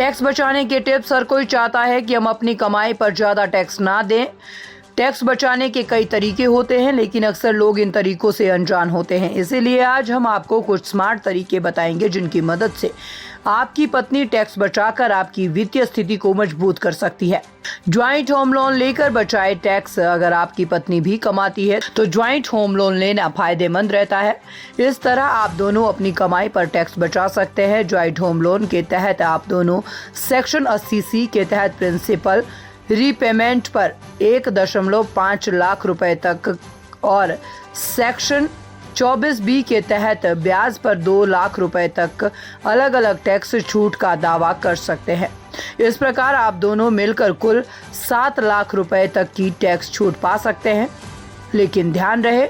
Tax बचाने के tips. हर कोई चाहता है कि हम अपनी कमाई पर ज़्यादा टैक्स ना दें। टैक्स बचाने के कई तरीके होते हैं, लेकिन अक्सर लोग इन तरीकों से अनजान होते हैं। इसीलिए आज हम आपको कुछ स्मार्ट तरीके बताएंगे जिनकी मदद से आपकी पत्नी टैक्स बचाकर आपकी वित्तीय स्थिति को मजबूत कर सकती है। ज्वाइंट होम लोन लेकर बचाए टैक्स। अगर आपकी पत्नी भी कमाती है तो ज्वाइंट होम लोन लेना फायदेमंद रहता है। इस तरह आप दोनों अपनी कमाई पर टैक्स बचा सकते हैं। ज्वाइंट होम लोन के तहत आप दोनों सेक्शन 80C के तहत प्रिंसिपल रीपेमेंट पर 1.5 लाख रुपए तक और सेक्शन 24B के तहत ब्याज पर 2 लाख रुपए तक अलग अलग टैक्स छूट का दावा कर सकते हैं। इस प्रकार आप दोनों मिलकर कुल 7 लाख रुपए तक की टैक्स छूट पा सकते हैं। लेकिन ध्यान रहे,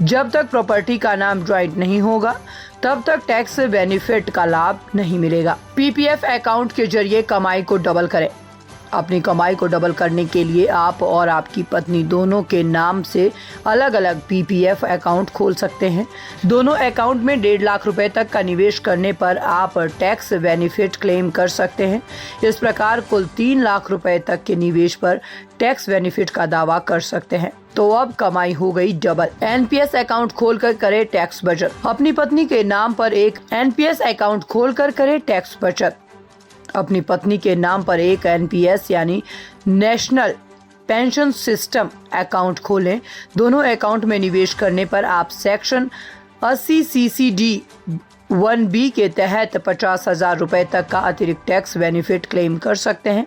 जब तक प्रॉपर्टी का नाम ज्वाइंट नहीं होगा तब तक टैक्स बेनिफिट का लाभ नहीं मिलेगा। PPF अकाउंट के जरिए कमाई को डबल करें। अपनी कमाई को डबल करने के लिए आप और आपकी पत्नी दोनों के नाम से अलग अलग PPF अकाउंट खोल सकते हैं। दोनों अकाउंट में 1.5 लाख रुपए तक का निवेश करने पर आप टैक्स बेनिफिट क्लेम कर सकते हैं। इस प्रकार कुल 3 लाख रुपए तक के निवेश पर टैक्स बेनिफिट का दावा कर सकते हैं। तो अब कमाई हो गई डबल। NPS अकाउंट खोलकर करें टैक्स बचत। अपनी पत्नी के नाम पर एक NPS अकाउंट खोलकर करें टैक्स बचत। अपनी पत्नी के नाम पर एक NPS यानी नेशनल पेंशन सिस्टम अकाउंट खोलें। दोनों अकाउंट में निवेश करने पर आप सेक्शन 80CCD 1B के तहत 50,000 रुपए तक का अतिरिक्त टैक्स बेनिफिट क्लेम कर सकते हैं।